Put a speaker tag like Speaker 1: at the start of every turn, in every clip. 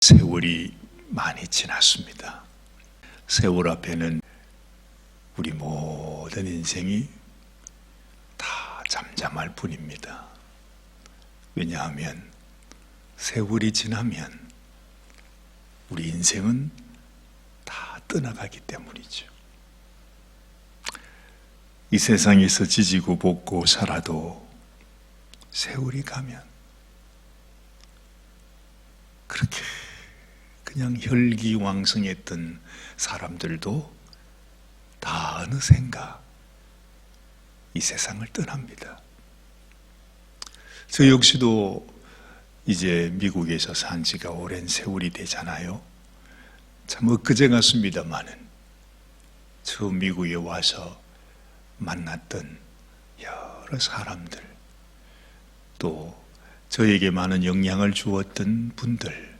Speaker 1: 세월이 많이 지났습니다. 세월 앞에는 우리 모든 인생이 다 잠잠할 뿐입니다. 왜냐하면 세월이 지나면 우리 인생은 다 떠나가기 때문이죠. 이 세상에서 지지고 볶고 살아도 세월이 가면 그렇게 그냥 혈기왕성했던 사람들도 다 어느샌가 이 세상을 떠납니다. 저 역시도 이제 미국에서 산 지가 오랜 세월이 되잖아요. 참 엊그제 같습니다마는 처음 미국에 와서 만났던 여러 사람들, 또 저에게 많은 영향을 주었던 분들,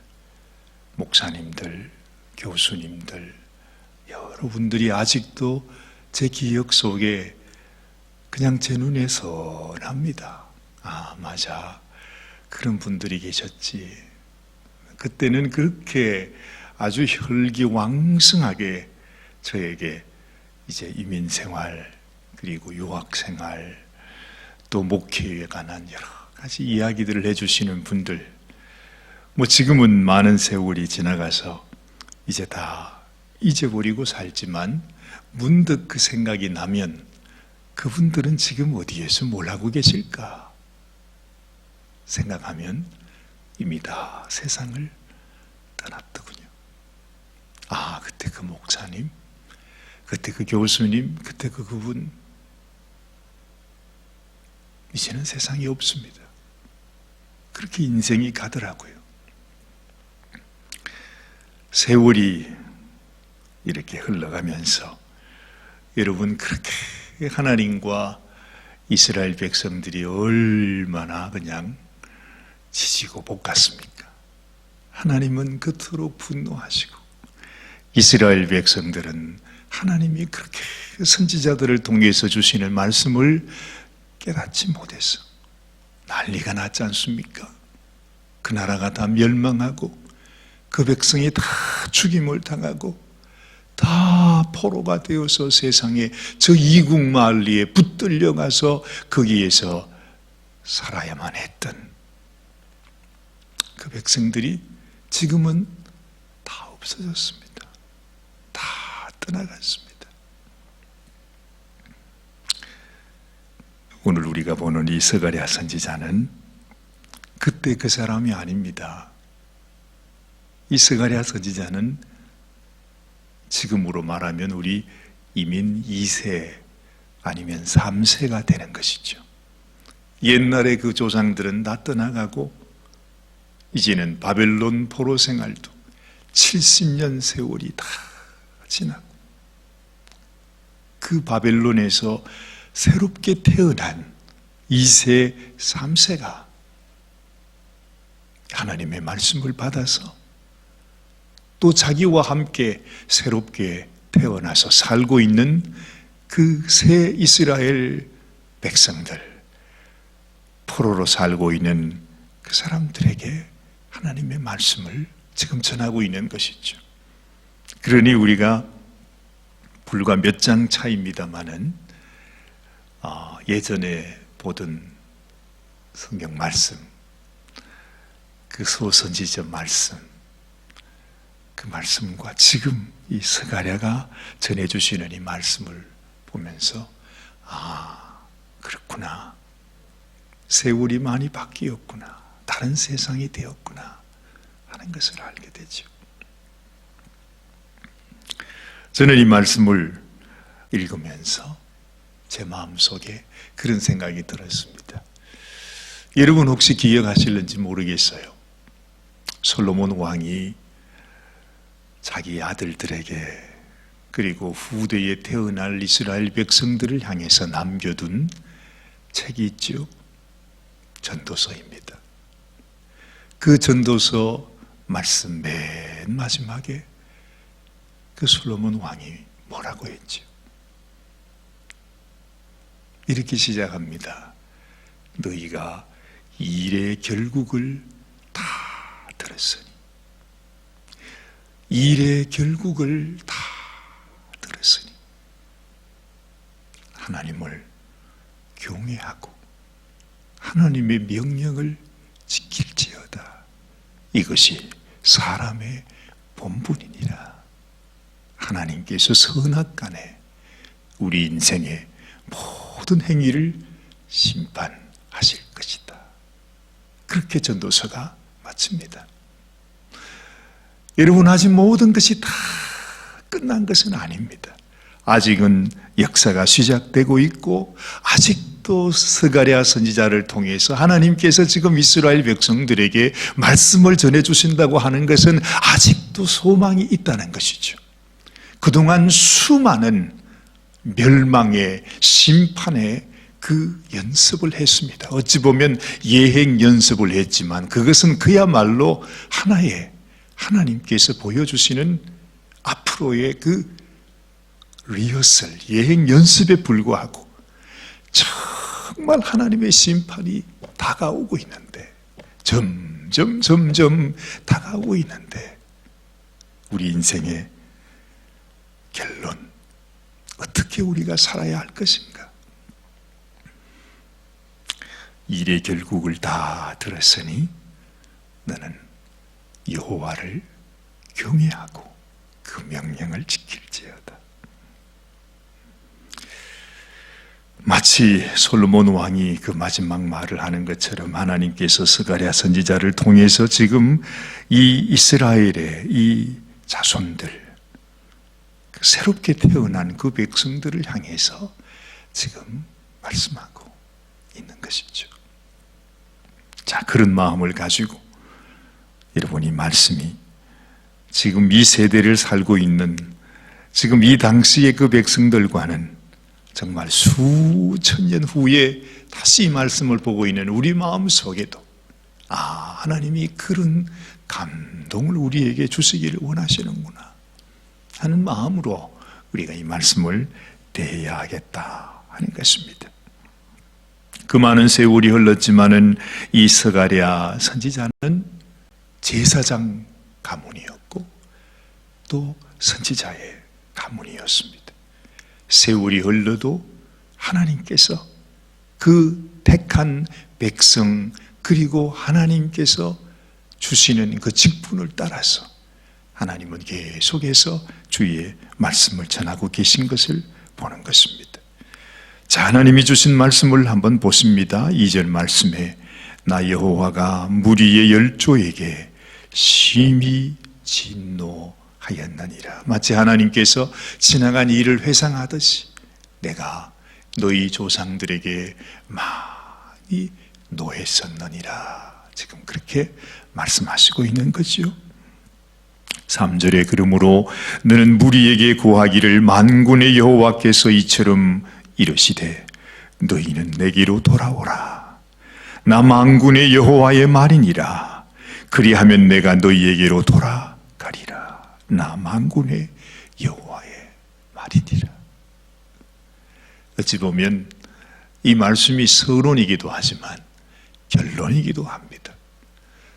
Speaker 1: 목사님들, 교수님들, 여러분들이 아직도 제 기억 속에 그냥 제 눈에 선합니다. 아, 맞아. 그런 분들이 계셨지. 그때는 그렇게 아주 혈기왕성하게 저에게 이제 이민생활, 그리고 유학생활, 또 목회에 관한 여러 가지 이야기들을 해주시는 분들, 지금은 많은 세월이 지나가서 이제 다 잊어버리고 살지만 문득 그 생각이 나면 그분들은 지금 어디에서 뭘 하고 계실까 생각하면 이미 다 세상을 떠났더군요. 아, 그때 그 목사님, 그때 그 교수님, 그때 그분 이제는 세상에 없습니다. 그렇게 인생이 가더라고요. 세월이 이렇게 흘러가면서 여러분, 그렇게 하나님과 이스라엘 백성들이 얼마나 그냥 지지고 볶았습니까? 하나님은 그토록 분노하시고 이스라엘 백성들은 하나님이 그렇게 선지자들을 통해서 주시는 말씀을 깨닫지 못해서 난리가 났지 않습니까? 그 나라가 다 멸망하고 그 백성이 다 죽임을 당하고 다 포로가 되어서 세상에 저 이국 마을리에 붙들려 가서 거기에서 살아야만 했던 그 백성들이 지금은 다 없어졌습니다. 다 떠나갔습니다. 오늘 우리가 보는 이 스가랴 선지자는 그때 그 사람이 아닙니다. 이 스가랴 선지자는 지금으로 말하면 우리 이민 2세 아니면 3세가 되는 것이죠. 옛날에 그 조상들은 다 떠나가고 이제는 바벨론 포로 생활도 70년 세월이 다 지나고 그 바벨론에서 새롭게 태어난 2세, 3세가 하나님의 말씀을 받아서 또 자기와 함께 새롭게 태어나서 살고 있는 그 새 이스라엘 백성들, 포로로 살고 있는 그 사람들에게 하나님의 말씀을 지금 전하고 있는 것이죠. 그러니 우리가 불과 몇 장 차이입니다마는 예전에 보던 성경 말씀, 그 소선지자 말씀, 그 말씀과 지금 이 스가랴가 전해주시는 이 말씀을 보면서 아, 그렇구나. 세월이 많이 바뀌었구나. 다른 세상이 되었구나 하는 것을 알게 되죠. 저는 이 말씀을 읽으면서 제 마음속에 그런 생각이 들었습니다. 여러분 혹시 기억하실는지 모르겠어요. 솔로몬 왕이 자기 아들들에게 그리고 후대에 태어날 이스라엘 백성들을 향해서 남겨둔 책이 있죠. 전도서입니다. 그 전도서 말씀 맨 마지막에 그 솔로몬 왕이 뭐라고 했죠? 이렇게 시작합니다. 너희가 일의 결국을 다 들었으니 일의 결국을 다 들었으니 하나님을 경외하고 하나님의 명령을 지킬지어다. 이것이 사람의 본분이니라. 하나님께서 선악간에 우리 인생의 모든 행위를 심판하실 것이다. 그렇게 전도서가 마칩니다. 여러분, 아직 모든 것이 다 끝난 것은 아닙니다. 아직은 역사가 시작되고 있고 아직도 스가랴 선지자를 통해서 하나님께서 지금 이스라엘 백성들에게 말씀을 전해주신다고 하는 것은 아직도 소망이 있다는 것이죠. 그동안 수많은 멸망의 심판의 그 연습을 했습니다. 어찌 보면 예행 연습을 했지만 그것은 그야말로 하나의 하나님께서 보여주시는 앞으로의 그 리허설, 예행 연습에 불과하고 정말 하나님의 심판이 다가오고 있는데, 점점 다가오고 있는데 우리 인생의 결론, 어떻게 우리가 살아야 할 것인가? 일의 결국을 다 들었으니 너는 여호와를 경외하고 그 명령을 지킬지어다. 마치 솔로몬 왕이 그 마지막 말을 하는 것처럼 하나님께서 스가랴 선지자를 통해서 지금 이 이스라엘의 이 자손들, 새롭게 태어난 그 백성들을 향해서 지금 말씀하고 있는 것이죠. 자, 그런 마음을 가지고 여러분, 이 말씀이 지금 이 세대를 살고 있는 지금 이 당시의 그 백성들과는 정말 수천 년 후에 다시 이 말씀을 보고 있는 우리 마음 속에도 하나님이 그런 감동을 우리에게 주시기를 원하시는구나 하는 마음으로 우리가 이 말씀을 대해야 하겠다 하는 것입니다. 그 많은 세월이 흘렀지만은 이 스가랴 선지자는 제사장 가문이었고 또 선지자의 가문이었습니다. 세월이 흘러도 하나님께서 그 택한 백성, 그리고 하나님께서 주시는 그 직분을 따라서 하나님은 계속해서 주의 말씀을 전하고 계신 것을 보는 것입니다. 자, 하나님이 주신 말씀을 한번 보십니다. 2절 말씀에 나 여호와가 무리의 열조에게 심히 진노하였느니라. 마치 하나님께서 지나간 일을 회상하듯이 내가 너희 조상들에게 많이 노했었느니라. 지금 그렇게 말씀하시고 있는 거죠. 3절에 그러므로 너는 무리에게 고하기를 만군의 여호와께서 이처럼 이르시되 너희는 내게로 돌아오라. 나 만군의 여호와의 말이니라. 그리하면 내가 너희에게로 돌아가리라. 나 만군의 여호와의 말이니라. 어찌 보면 이 말씀이 서론이기도 하지만 결론이기도 합니다.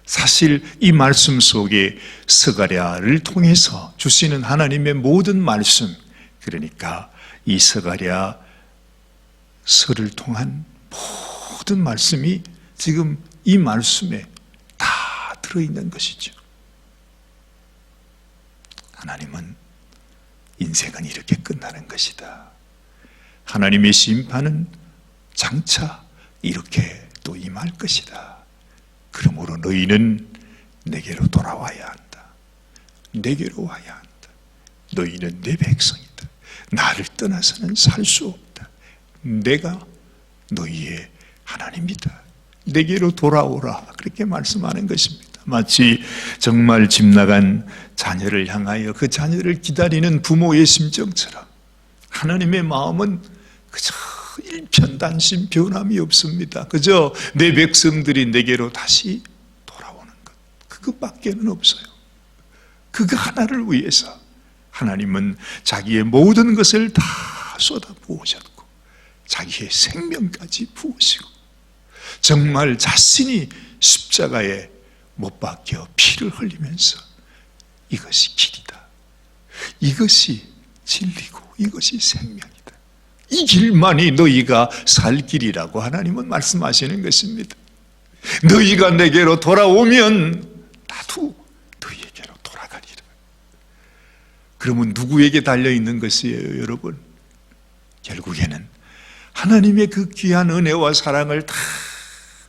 Speaker 1: 사실 이 말씀 속에 스가랴를 통해서 주시는 하나님의 모든 말씀, 그러니까 이 스가랴 서를 통한 모든 말씀이 지금 이 말씀에 다 들어있는 것이죠. 하나님은 인생은 이렇게 끝나는 것이다. 하나님의 심판은 장차 이렇게 또 임할 것이다. 그러므로 너희는 내게로 돌아와야 한다. 내게로 와야 한다. 너희는 내 백성이다. 나를 떠나서는 살 수 없다. 내가 너희의 하나님이다. 내게로 돌아오라. 그렇게 말씀하는 것입니다. 마치 정말 집 나간 자녀를 향하여 그 자녀를 기다리는 부모의 심정처럼 하나님의 마음은 그저 일편단심 변함이 없습니다. 그저 내 백성들이 내게로 다시 돌아오는 것, 그것밖에는 없어요. 그거 하나를 위해서 하나님은 자기의 모든 것을 다 쏟아부으셨고 자기의 생명까지 부으시고 정말 자신이 십자가에 못 박혀 피를 흘리면서 이것이 길이다. 이것이 진리고 이것이 생명이다. 이 길만이 너희가 살 길이라고 하나님은 말씀하시는 것입니다. 너희가 내게로 돌아오면 나도 너희에게로 돌아가리라. 그러면 누구에게 달려있는 것이에요, 여러분? 결국에는 하나님의 그 귀한 은혜와 사랑을 다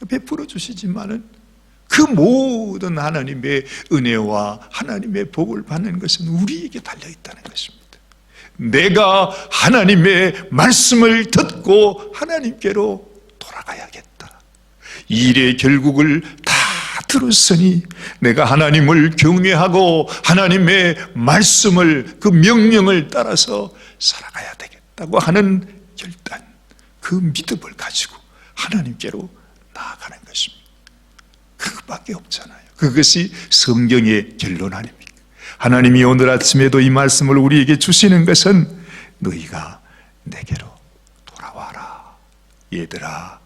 Speaker 1: 베풀어 주시지만은 그 모든 하나님의 은혜와 하나님의 복을 받는 것은 우리에게 달려있다는 것입니다. 내가 하나님의 말씀을 듣고 하나님께로 돌아가야겠다. 이 일의 결국을 다 들었으니 내가 하나님을 경외하고 하나님의 말씀을, 그 명령을 따라서 살아가야 되겠다고 하는 결단, 그 믿음을 가지고 하나님께로 나아가는 것입니다. 그것밖에 없잖아요. 그것이 성경의 결론 아닙니까? 하나님이 오늘 아침에도 이 말씀을 우리에게 주시는 것은 너희가 내게로 돌아와라. 얘들아,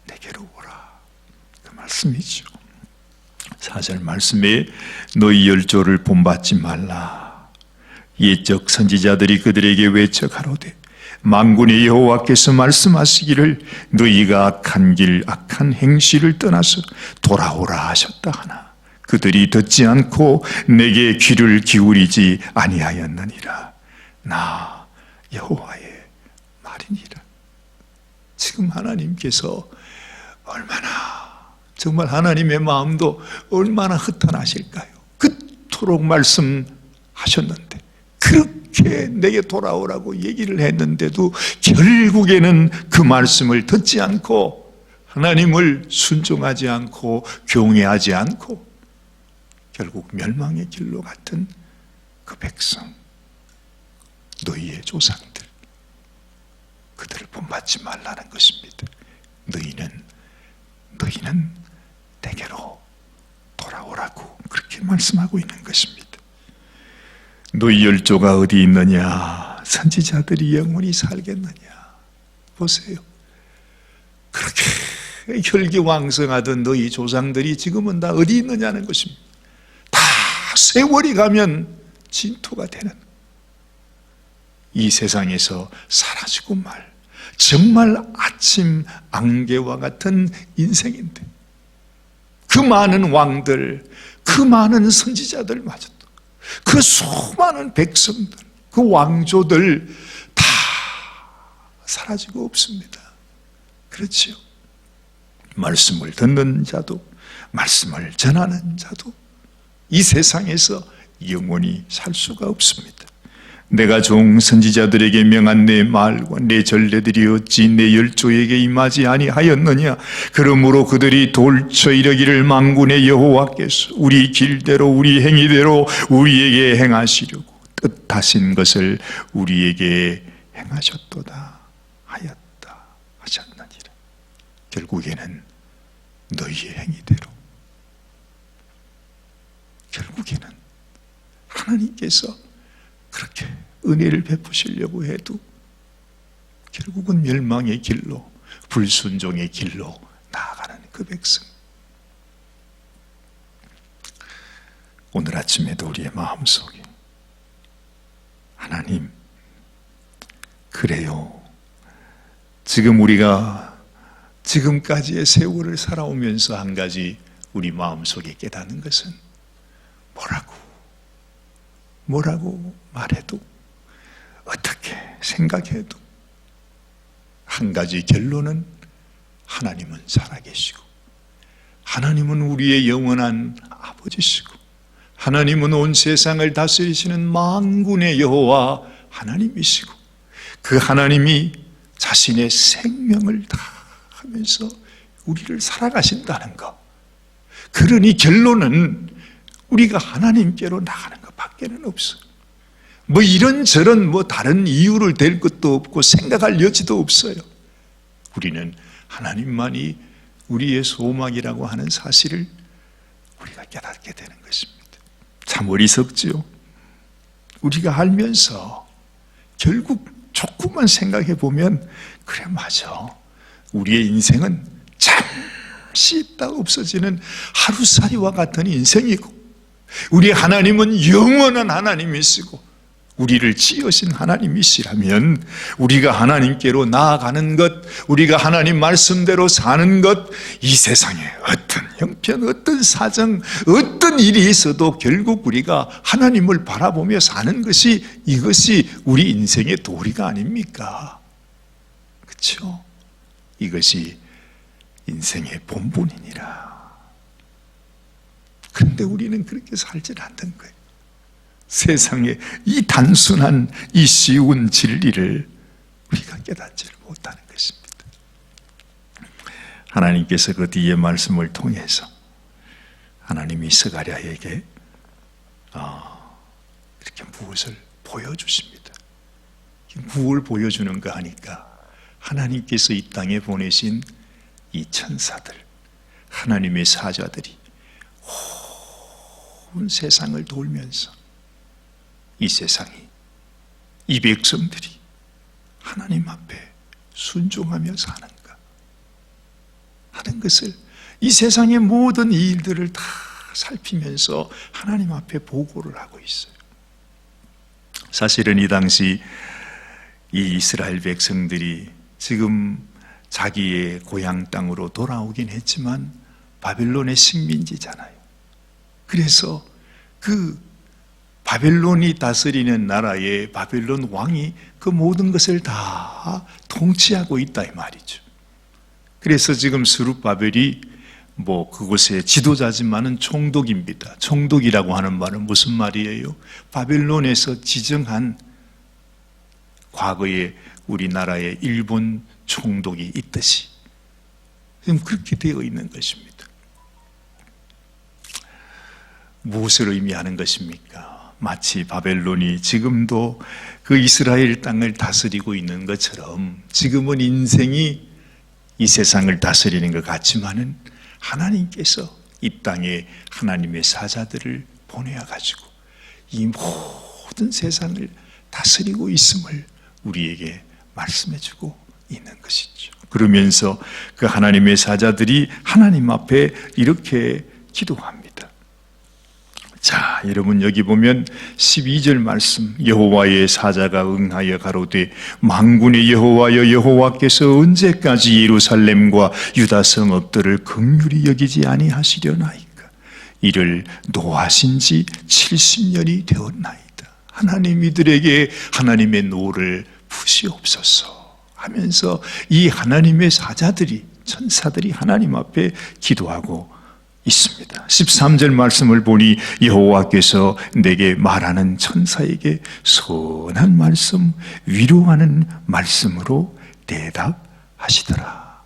Speaker 1: 내게로 오라. 그 말씀이죠. 4절 말씀에 너희 열조를 본받지 말라. 옛적 선지자들이 그들에게 외쳐 가로되 만군의 여호와께서 말씀하시기를 너희가 악한 길 악한 행실을 떠나서 돌아오라 하셨다 하나 그들이 듣지 않고 내게 귀를 기울이지 아니하였느니라. 나 여호와의 말이니라. 지금 하나님께서 얼마나, 정말 하나님의 마음도 얼마나 허탄하실까요? 그토록 말씀하셨는데, 그렇게 내게 돌아오라고 얘기를 했는데도 결국에는 그 말씀을 듣지 않고 하나님을 순종하지 않고 경외하지 않고 결국 멸망의 길로 갔던 그 백성, 너희의 조상들, 그들을 본받지 말라는 것입니다. 너희는 내게로 돌아오라고 그렇게 말씀하고 있는 것입니다. 너희 열조가 어디 있느냐? 선지자들이 영원히 살겠느냐? 보세요. 그렇게 혈기왕성하던 너희 조상들이 지금은 다 어디 있느냐는 것입니다. 다 세월이 가면 진토가 되는 이 세상에서 사라지고 말, 정말 아침 안개와 같은 인생인데 그 많은 왕들, 그 많은 선지자들마저도, 그 수많은 백성들, 그 왕조들 다 사라지고 없습니다. 그렇지요. 말씀을 듣는 자도, 말씀을 전하는 자도 이 세상에서 영원히 살 수가 없습니다. 내가 종 선지자들에게 명한 내 말과 내 전례들이 어찌 내 열조에게 임하지 아니하였느냐? 그러므로 그들이 돌쳐 이르기를 만군의 여호와께서 우리 길대로 우리 행위대로 우리에게 행하시려고 뜻하신 것을 우리에게 행하셨도다 하였다 하셨느니라. 결국에는 너희의 행위대로, 결국에는 하나님께서 그렇게 은혜를 베푸시려고 해도 결국은 멸망의 길로, 불순종의 길로 나아가는 그 백성. 오늘 아침에도 우리의 마음속에 하나님, 그래요. 지금 우리가 지금까지의 세월을 살아오면서 한 가지 우리 마음속에 깨닫는 것은 뭐라고 말해도, 어떻게 생각해도 한 가지 결론은 하나님은 살아계시고 하나님은 우리의 영원한 아버지시고 하나님은 온 세상을 다스리시는 만군의 여호와 하나님이시고 그 하나님이 자신의 생명을 다 하면서 우리를 살아가신다는 것. 그러니 결론은 우리가 하나님께로 나가는 것 밖에는 없어요. 뭐 이런저런 다른 이유를 댈 것도 없고 생각할 여지도 없어요. 우리는 하나님만이 우리의 소망이라고 하는 사실을 우리가 깨닫게 되는 것입니다. 참 어리석지요. 우리가 알면서 결국 조금만 생각해 보면, 그래 맞아, 우리의 인생은 잠시 있다 없어지는 하루살이와 같은 인생이고 우리 하나님은 영원한 하나님이시고 우리를 지으신 하나님이시라면 우리가 하나님께로 나아가는 것, 우리가 하나님 말씀대로 사는 것, 이 세상에 어떤 형편, 어떤 사정, 어떤 일이 있어도 결국 우리가 하나님을 바라보며 사는 것이, 이것이 우리 인생의 도리가 아닙니까? 그렇죠? 이것이 인생의 본분이니라. 그런데 우리는 그렇게 살질 않는 거예요. 세상에 이 단순한, 이 쉬운 진리를 우리가 깨닫지를 못하는 것입니다. 하나님께서 그 뒤에 말씀을 통해서 하나님이 스가랴에게 이렇게 무엇을 보여주십니다. 무엇을 보여주는가 하니까 하나님께서 이 땅에 보내신 이 천사들, 하나님의 사자들이 온 세상을 돌면서 이 세상이, 이 백성들이 하나님 앞에 순종하며 사는가 하는 것을, 이 세상의 모든 일들을 다 살피면서 하나님 앞에 보고를 하고 있어요. 사실은 이 당시 이 이스라엘 백성들이 지금 자기의 고향 땅으로 돌아오긴 했지만 바벨론의 식민지잖아요. 그래서 그 바벨론이 다스리는 나라의 바벨론 왕이 그 모든 것을 다 통치하고 있다 이 말이죠. 그래서 지금 스룹바벨이 그곳의 지도자지만은 총독입니다. 총독이라고 하는 말은 무슨 말이에요? 바벨론에서 지정한 과거에 우리나라의 일본 총독이 있듯이 지금 그렇게 되어 있는 것입니다. 무엇을 의미하는 것입니까? 마치 바벨론이 지금도 그 이스라엘 땅을 다스리고 있는 것처럼 지금은 인생이 이 세상을 다스리는 것 같지만은 하나님께서 이 땅에 하나님의 사자들을 보내어가지고 이 모든 세상을 다스리고 있음을 우리에게 말씀해주고 있는 것이죠. 그러면서 그 하나님의 사자들이 하나님 앞에 이렇게 기도합니다. 자, 여러분 여기 보면 12절 말씀, 여호와의 사자가 응하여 가로되 만군의 여호와여, 여호와께서 언제까지 예루살렘과 유다 성읍들을 긍휼히 여기지 아니하시려나이까? 이를 노하신 지 70년이 되었나이다. 하나님 이들에게 하나님의 노를 푸시옵소서 하면서 이 하나님의 사자들이, 천사들이 하나님 앞에 기도하고 있습니다. 13절 말씀을 보니 여호와께서 내게 말하는 천사에게 선한 말씀, 위로하는 말씀으로 대답하시더라.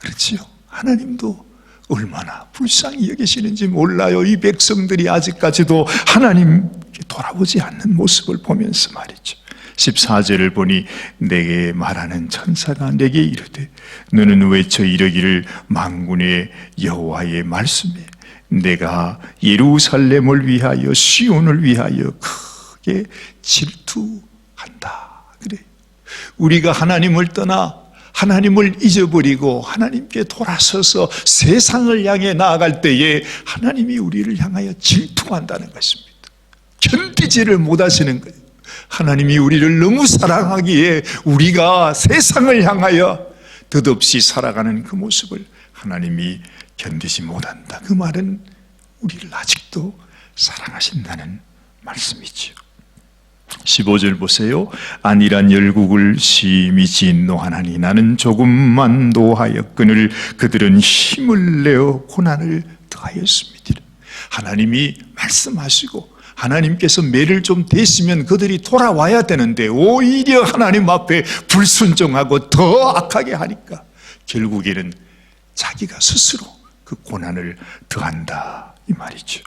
Speaker 1: 그렇지요? 하나님도 얼마나 불쌍히 여기시는지 몰라요. 이 백성들이 아직까지도 하나님께 돌아보지 않는 모습을 보면서 말이죠. 14절을 보니 내게 말하는 천사가 내게 이르되 너는 외쳐 이르기를 만군의 여호와의 말씀에 내가 예루살렘을 위하여 시온을 위하여 크게 질투한다. 그래, 우리가 하나님을 떠나 하나님을 잊어버리고 하나님께 돌아서서 세상을 향해 나아갈 때에 하나님이 우리를 향하여 질투한다는 것입니다. 견디지를 못하시는 거예요. 하나님이 우리를 너무 사랑하기에 우리가 세상을 향하여 덧없이 살아가는 그 모습을 하나님이 견디지 못한다. 그 말은 우리를 아직도 사랑하신다는 말씀이죠. 15절 보세요. 안일한 열국을 심히 진노하나니 나는 조금만 노하였거늘 그들은 힘을 내어 고난을 더하였습니다. 하나님이 말씀하시고 하나님께서 매를 좀 대시면 그들이 돌아와야 되는데 오히려 하나님 앞에 불순종하고 더 악하게 하니까 결국에는 자기가 스스로 그 고난을 더한다 이 말이죠.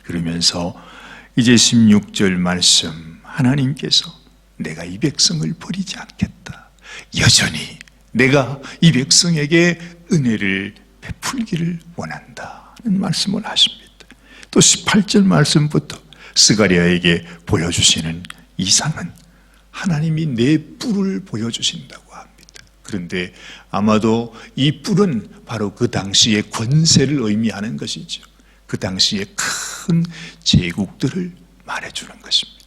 Speaker 1: 그러면서 이제 16절 말씀, 하나님께서 내가 이 백성을 버리지 않겠다, 여전히 내가 이 백성에게 은혜를 베풀기를 원한다는 말씀을 하십니다. 또 18절 말씀부터 스가랴에게 보여주시는 이상은 하나님이 내 뿔을 보여주신다고 합니다. 그런데 아마도 이 뿔은 바로 그 당시의 권세를 의미하는 것이죠. 그 당시에 큰 제국들을 말해주는 것입니다.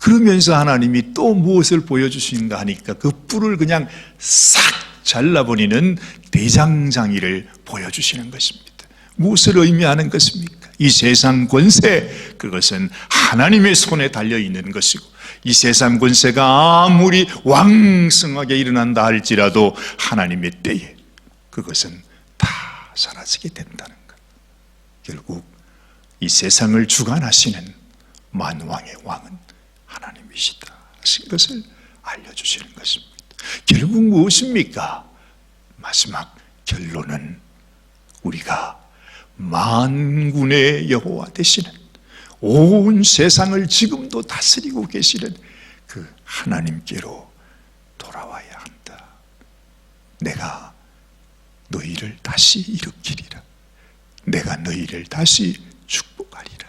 Speaker 1: 그러면서 하나님이 또 무엇을 보여주시는가 하니까 그 뿔을 그냥 싹 잘라버리는 대장장이를 보여주시는 것입니다. 무엇을 의미하는 것입니까? 이 세상 권세, 그것은 하나님의 손에 달려있는 것이고, 이 세상 권세가 아무리 왕성하게 일어난다 할지라도 하나님의 때에 그것은 다 사라지게 된다는 것. 결국 이 세상을 주관하시는 만왕의 왕은 하나님이시다 하신 것을 알려주시는 것입니다. 결국 무엇입니까? 마지막 결론은 우리가 만군의 여호와 되시는, 온 세상을 지금도 다스리고 계시는 그 하나님께로 돌아와야 한다. 내가 너희를 다시 일으키리라. 내가 너희를 다시 축복하리라.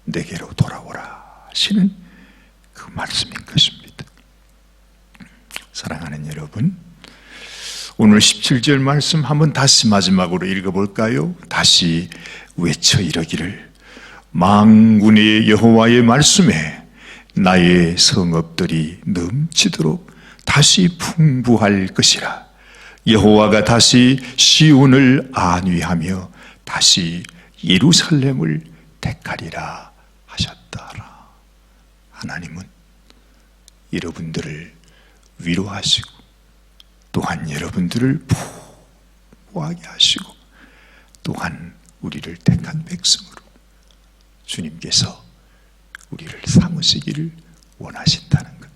Speaker 1: 내게로 돌아오라 하시는 그 말씀인 것입니다. 사랑하는 여러분, 오늘 17절 말씀 한번 다시 마지막으로 읽어볼까요? 다시 외쳐 이르기를 만군의 여호와의 말씀에 나의 성읍들이 넘치도록 다시 풍부할 것이라. 여호와가 다시 시온을 안위하며 다시 예루살렘을 택하리라 하셨다라. 하나님은 여러분들을 위로하시고 또한 여러분들을 부하게 하시고 또한 우리를 택한 백성으로 주님께서 우리를 삼으시기를 원하신다는 것.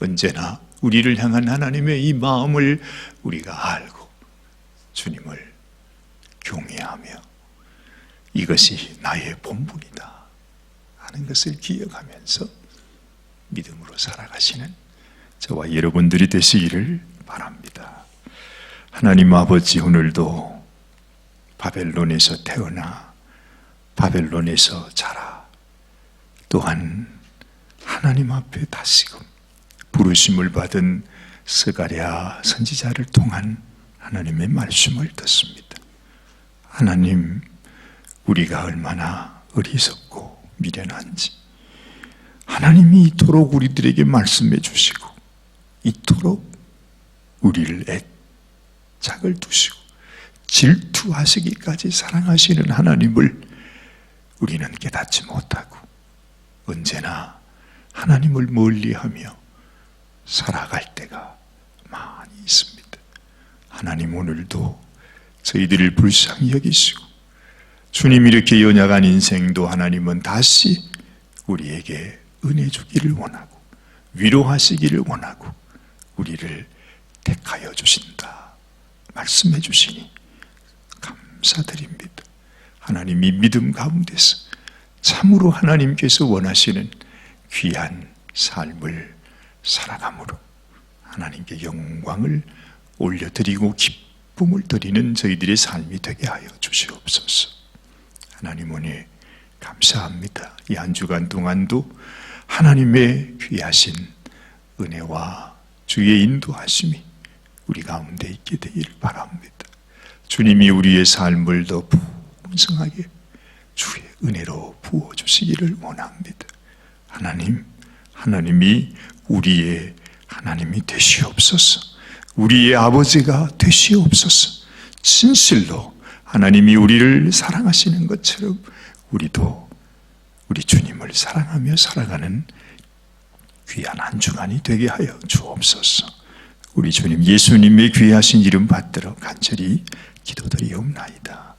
Speaker 1: 언제나 우리를 향한 하나님의 이 마음을 우리가 알고 주님을 경외하며 이것이 나의 본분이다 하는 것을 기억하면서 믿음으로 살아가시는 저와 여러분들이 되시기를 바랍니다. 하나님 아버지, 오늘도 바벨론에서 태어나 바벨론에서 자라 또한 하나님 앞에 다시금 부르심을 받은 스가랴 선지자를 통한 하나님의 말씀을 듣습니다. 하나님, 우리가 얼마나 어리석고 미련한지 하나님이 이토록 우리들에게 말씀해 주시고 이토록 우리를 애착을 두시고 질투하시기까지 사랑하시는 하나님을 우리는 깨닫지 못하고 언제나 하나님을 멀리하며 살아갈 때가 많이 있습니다. 하나님, 오늘도 저희들을 불쌍히 여기시고 주님 이렇게 연약한 인생도 하나님은 다시 우리에게 은혜 주기를 원하고 위로하시기를 원하고 우리를 택하여 주신다 말씀해 주시니 감사드립니다. 하나님이 믿음 가운데서 참으로 하나님께서 원하시는 귀한 삶을 살아감으로 하나님께 영광을 올려드리고 기쁨을 드리는 저희들의 삶이 되게 하여 주시옵소서. 하나님 은혜 감사합니다. 이 한 주간 동안도 하나님의 귀하신 은혜와 주의 인도하심이 우리 가운데 있게 되기를 바랍니다. 주님이 우리의 삶을 더 풍성하게 주의 은혜로 부어주시기를 원합니다. 하나님이 우리의 하나님이 되시옵소서. 우리의 아버지가 되시옵소서. 진실로 하나님이 우리를 사랑하시는 것처럼 우리도 우리 주님을 사랑하며 살아가는 귀한 한 주간이 되게 하여 주옵소서. 우리 주님 예수님의 귀하신 이름 받들어 간절히 기도드리옵나이다.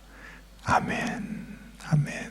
Speaker 1: 아멘. 아멘.